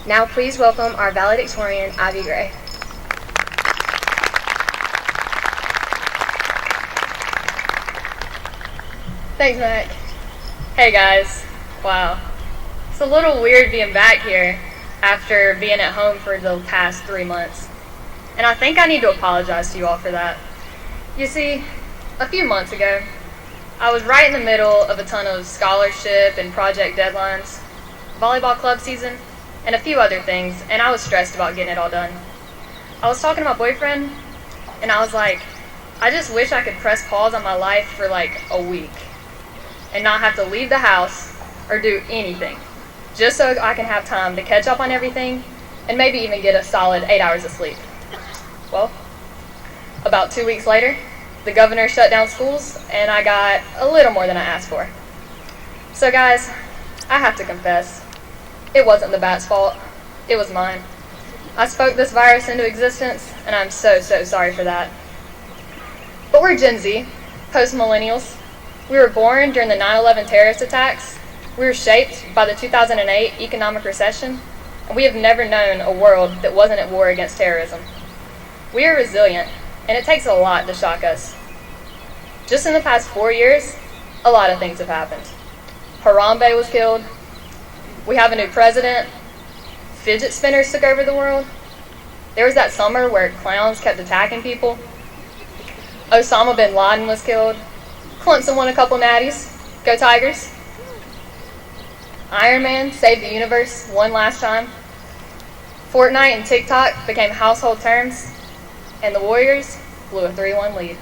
Now please welcome our valedictorian, Ivy Gray. Thanks, Mac. Hey guys. Wow. It's a little weird being back here after being at home for the past 3 months. And I think I need to apologize to you all for that. You see, a few months ago, I was right in the middle of a ton of scholarship and project deadlines, volleyball club season, and a few other things, and I was stressed about getting it all done. I was talking to my boyfriend, and I was like, I just wish I could press pause on my life for like a week and not have to leave the house or do anything, just so I can have time to catch up on everything and maybe even get a solid 8 hours of sleep. Well, about 2 weeks later, the governor shut down schools, and I got a little more than I asked for. So guys, I have to confess, it wasn't the bat's fault, it was mine. I spoke this virus into existence, and I'm so sorry for that. But we're Gen Z, post-millennials. We were born during the 9/11 terrorist attacks. We were shaped by the 2008 economic recession, and we have never known a world that wasn't at war against terrorism. We are resilient, and it takes a lot to shock us. Just in the past 4 years, a lot of things have happened. Harambe was killed. We have a new president. Fidget spinners took over the world. There was that summer where clowns kept attacking people. Osama bin Laden was killed. Clemson won a couple natties. Go Tigers. Iron Man saved the universe one last time. Fortnite and TikTok became household terms. And the Warriors blew a 3-1 lead.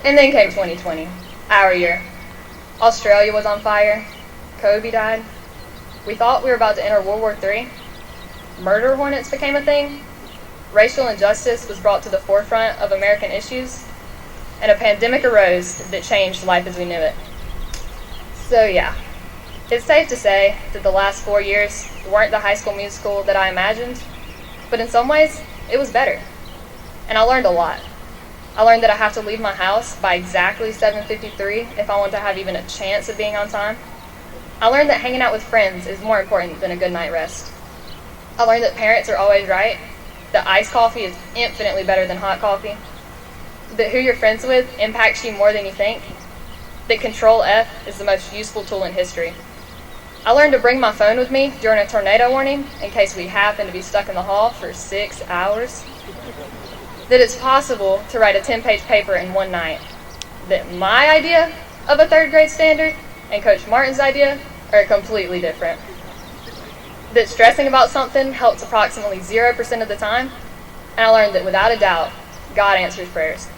And then came 2020, our year. Australia was on fire. Kobe died. We thought we were about to enter World War III. Murder hornets became a thing. Racial injustice was brought to the forefront of American issues. And a pandemic arose that changed life as we knew it. So yeah, it's safe to say that the last 4 years weren't the High School Musical that I imagined, but in some ways, it was better. And I learned a lot. I learned that I have to leave my house by exactly 7:53 if I want to have even a chance of being on time. I learned that hanging out with friends is more important than a good night rest. I learned that parents are always right, that iced coffee is infinitely better than hot coffee, that who you're friends with impacts you more than you think, that Control F is the most useful tool in history. I learned to bring my phone with me during a tornado warning in case we happen to be stuck in the hall for 6 hours, that it's possible to write a 10-page paper in one night, that my idea of a 3rd grade standard and Coach Martin's idea are completely different, that stressing about something helps approximately 0% of the time, and I learned that without a doubt, God answers prayers.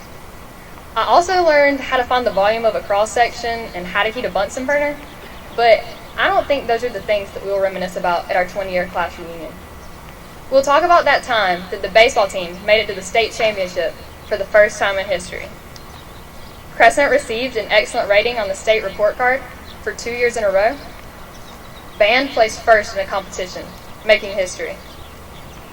I also learned how to find the volume of a cross-section and how to heat a Bunsen burner, but I don't think those are the things that we'll reminisce about at our 20-year class reunion. We'll talk about that time that the baseball team made it to the state championship for the first time in history. Crescent received an excellent rating on the state report card for 2 years in a row. Band placed first in a competition, making history.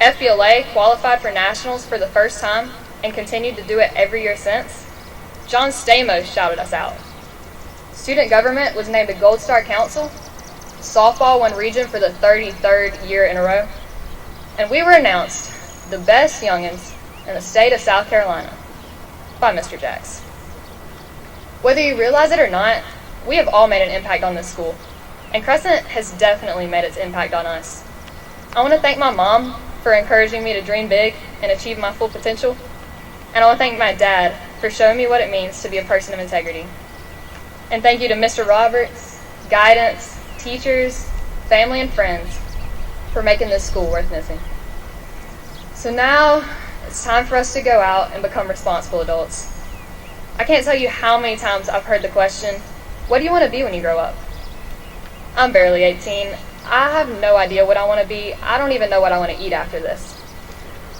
FBLA qualified for nationals for the first time and continued to do it every year since. John Stamos shouted us out. Student government was named a Gold Star Council. Softball won region for the 33rd year in a row. And we were announced the best youngins in the state of South Carolina by Mr. Jacks. Whether you realize it or not, we have all made an impact on this school, and Crescent has definitely made its impact on us. I want to thank my mom for encouraging me to dream big and achieve my full potential, and I want to thank my dad for showing me what it means to be a person of integrity. And thank you to Mr. Roberts, guidance, teachers, family, and friends for making this school worth missing. So now it's time for us to go out and become responsible adults. I can't tell you how many times I've heard the question, what do you want to be when you grow up? I'm barely 18. I have no idea what I want to be. I don't even know what I want to eat after this.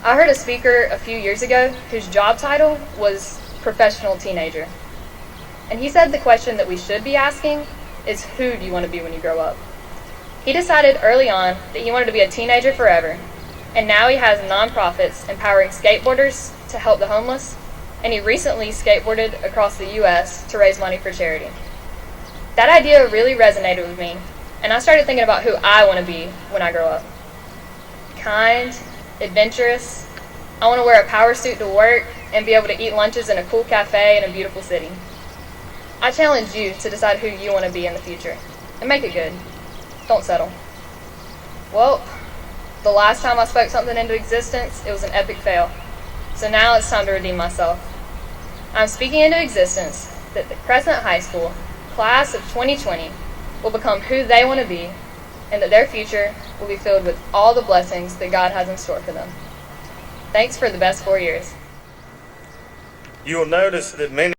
I heard a speaker a few years ago whose job title was professional teenager. And he said the question that we should be asking is, who do you want to be when you grow up? He decided early on that he wanted to be a teenager forever, and now he has nonprofits empowering skateboarders to help the homeless, and he recently skateboarded across the U.S. to raise money for charity. That idea really resonated with me, and I started thinking about who I want to be when I grow up. Kind, adventurous. I want to wear a power suit to work and be able to eat lunches in a cool cafe in a beautiful city. I challenge you to decide who you want to be in the future, and make it good. Don't settle. Well, the last time I spoke something into existence, it was an epic fail. So now it's time to redeem myself. I'm speaking into existence that the Crescent High School class of 2020 will become who they want to be, and that their future will be filled with all the blessings that God has in store for them. Thanks for the best 4 years. You will notice that many